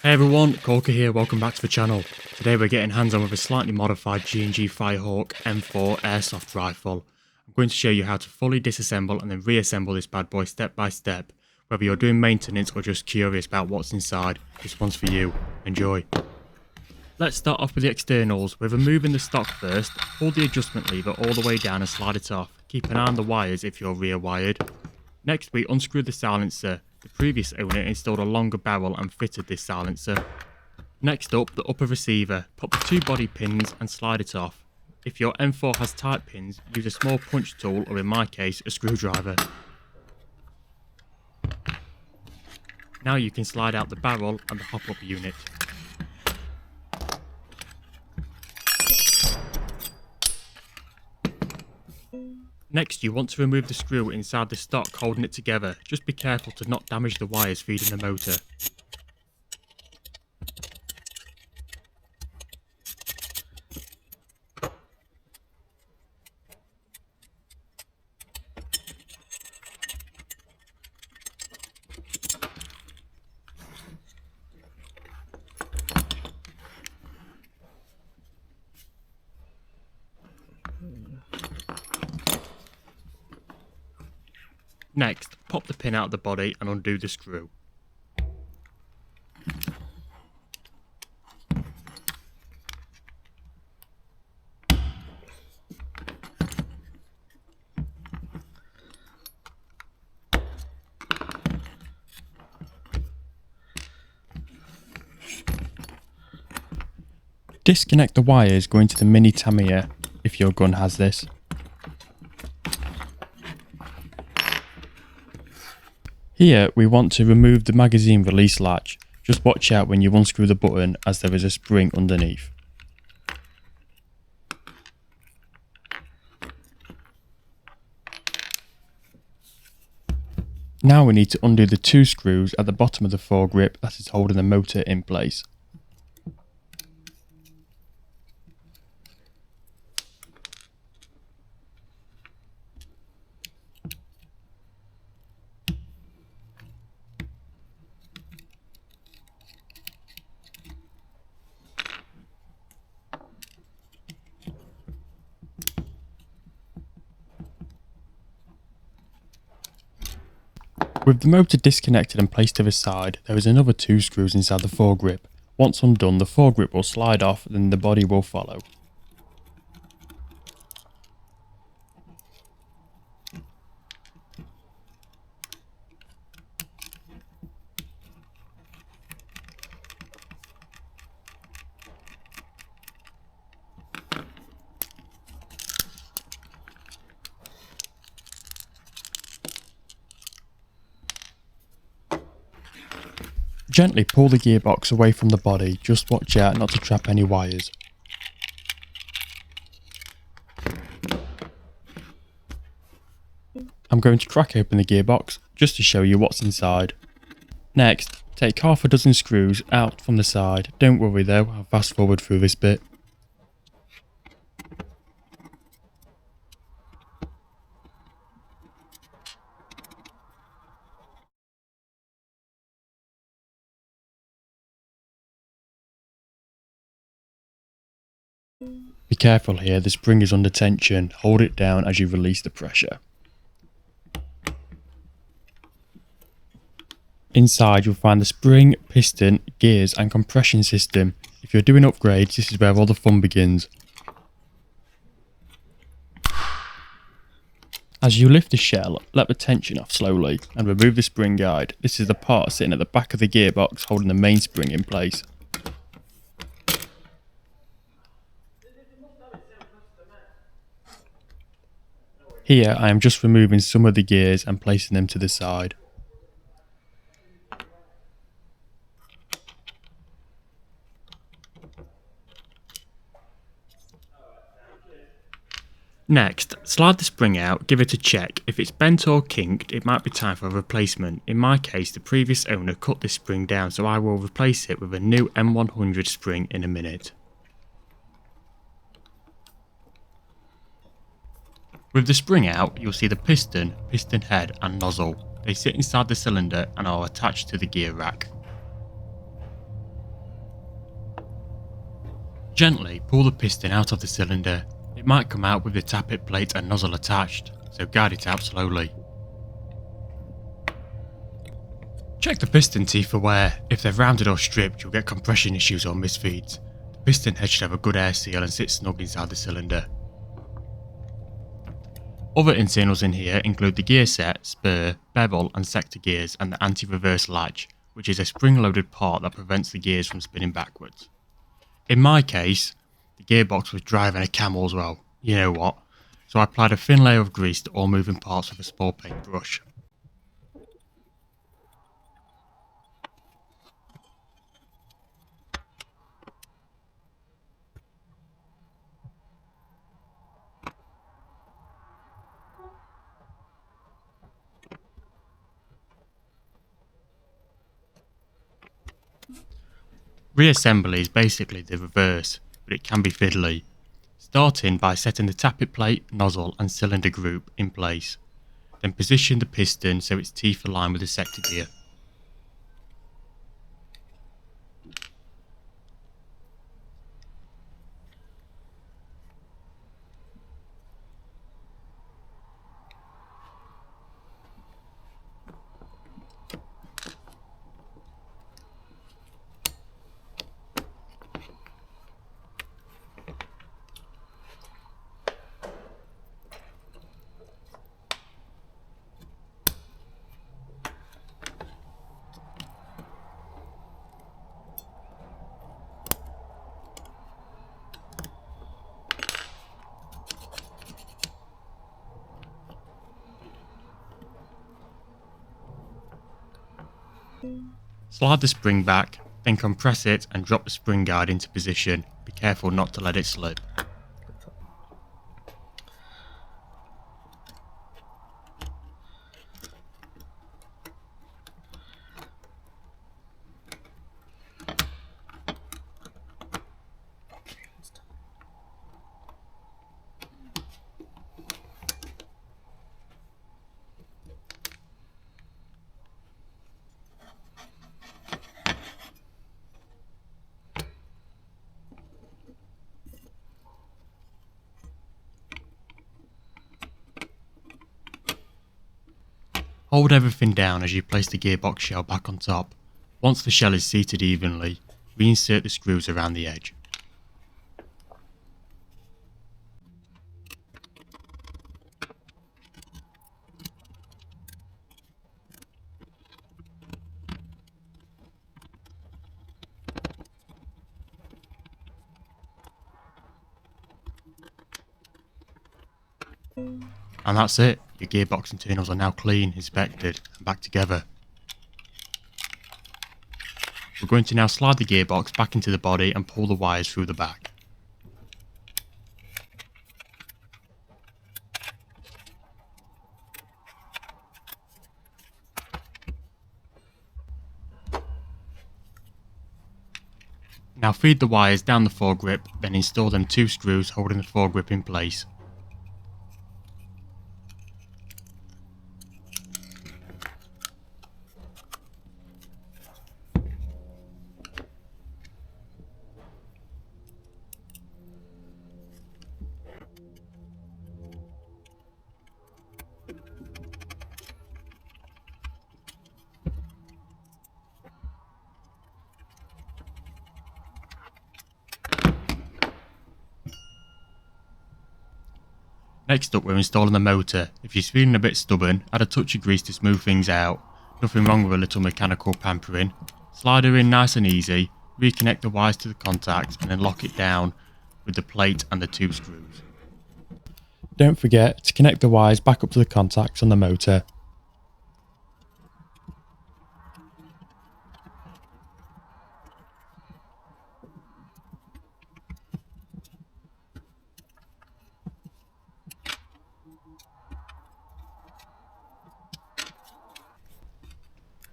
Hey everyone, Corker here, welcome back to the channel. Today we're getting hands on with a slightly modified G&G Firehawk M4 airsoft rifle. I'm going to show you how to fully disassemble and then reassemble this bad boy step by step. Whether you're doing maintenance or just curious about what's inside, this one's for you. Enjoy. Let's start off with the externals. We're removing the stock first. Hold the adjustment lever all the way down and slide it off. Keep an eye on the wires if you're rear wired. Next we unscrew the silencer. The previous owner installed a longer barrel and fitted this silencer. Next up, the upper receiver. Pop the two body pins and slide it off. If your M4 has tight pins, use a small punch tool or in my case, a screwdriver. Now you can slide out the barrel and the hop-up unit. Next, you want to remove the screw inside the stock holding it together. Just be careful to not damage the wires feeding the motor. Next, pop the pin out of the body and undo the screw. Disconnect the wires going to the mini Tamiya if your gun has this. Here we want to remove the magazine release latch. Just watch out when you unscrew the button as there is a spring underneath. Now we need to undo the two screws at the bottom of the foregrip that is holding the motor in place. With the motor disconnected and placed to the side, there is another two screws inside the foregrip. Once undone, the foregrip will slide off, then the body will follow. Gently pull the gearbox away from the body, just watch out not to trap any wires. I'm going to crack open the gearbox, just to show you what's inside. Next, take half a dozen screws out from the side. Don't worry though, I'll fast forward through this bit. Be careful here, the spring is under tension. Hold it down as you release the pressure. Inside you'll find the spring, piston, gears and compression system. If you're doing upgrades, this is where all the fun begins. As you lift the shell, let the tension off slowly and remove the spring guide. This is the part sitting at the back of the gearbox holding the main spring in place. Here I am just removing some of the gears and placing them to the side. Next, slide the spring out, give it a check. If it's bent or kinked, it might be time for a replacement. In my case, the previous owner cut this spring down, so I will replace it with a new M100 spring in a minute. With the spring out, you'll see the piston, piston head and nozzle. They sit inside the cylinder and are attached to the gear rack. Gently pull the piston out of the cylinder. It might come out with the tappet plate and nozzle attached, so guide it out slowly. Check the piston teeth for wear. If they're rounded or stripped, you'll get compression issues or misfeeds. The piston head should have a good air seal and sit snug inside the cylinder. Other internals in here include the gear set, spur, bevel and sector gears, and the anti-reverse latch, which is a spring-loaded part that prevents the gears from spinning backwards. In my case, the gearbox was driving a camel as well, you know what, so I applied a thin layer of grease to all moving parts with a small paintbrush. Reassembly is basically the reverse, but it can be fiddly. Starting by setting the tappet plate, nozzle and cylinder group in place. Then position the piston so its teeth align with the sector gear. Slide the spring back, then compress it and drop the spring guide into position. Be careful not to let it slip. Hold everything down as you place the gearbox shell back on top. Once the shell is seated evenly, reinsert the screws around the edge. And that's it, your gearbox internals are now clean, inspected and back together. We're going to now slide the gearbox back into the body and pull the wires through the back. Now feed the wires down the foregrip, then install them 2 screws holding the foregrip in place. Next up, we're installing the motor. If you're feeling a bit stubborn, add a touch of grease to smooth things out. Nothing wrong with a little mechanical pampering. Slide her in nice and easy, reconnect the wires to the contacts and then lock it down with the plate and the 2 screws. Don't forget to connect the wires back up to the contacts on the motor.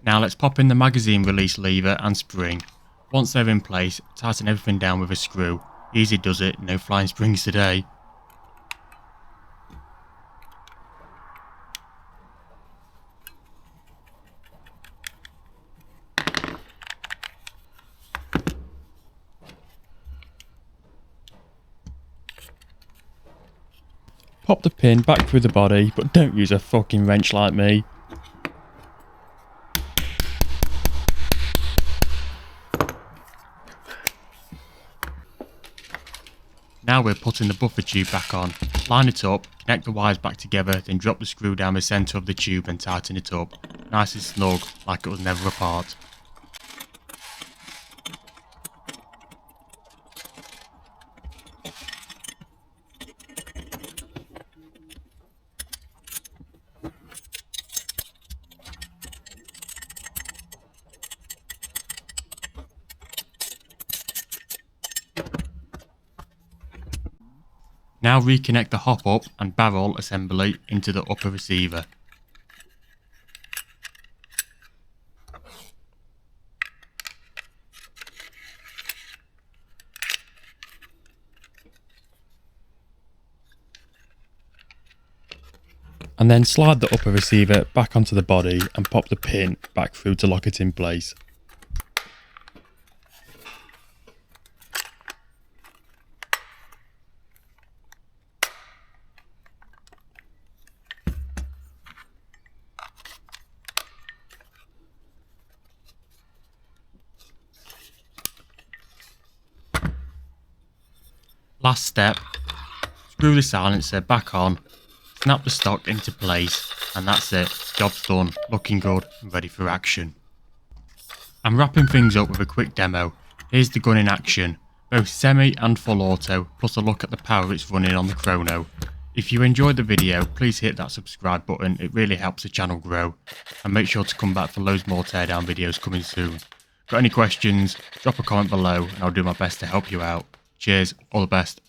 Now let's pop in the magazine release lever and spring. Once they're in place, tighten everything down with a screw. Easy does it, no flying springs today. Pop the pin back through the body, but don't use a fucking wrench like me. Now we're putting the buffer tube back on. Line it up, connect the wires back together, then drop the screw down the centre of the tube and tighten it up. Nice and snug, like it was never apart. Now reconnect the hop up and barrel assembly into the upper receiver. And then slide the upper receiver back onto the body and pop the pin back through to lock it in place. Last step, screw the silencer back on, snap the stock into place, and that's it, job's done, looking good and ready for action. I'm wrapping things up with a quick demo. Here's the gun in action, both semi and full auto, plus a look at the power it's running on the chrono. If you enjoyed the video, please hit that subscribe button, it really helps the channel grow, and make sure to come back for loads more teardown videos coming soon. Got any questions, drop a comment below and I'll do my best to help you out. Cheers, all the best.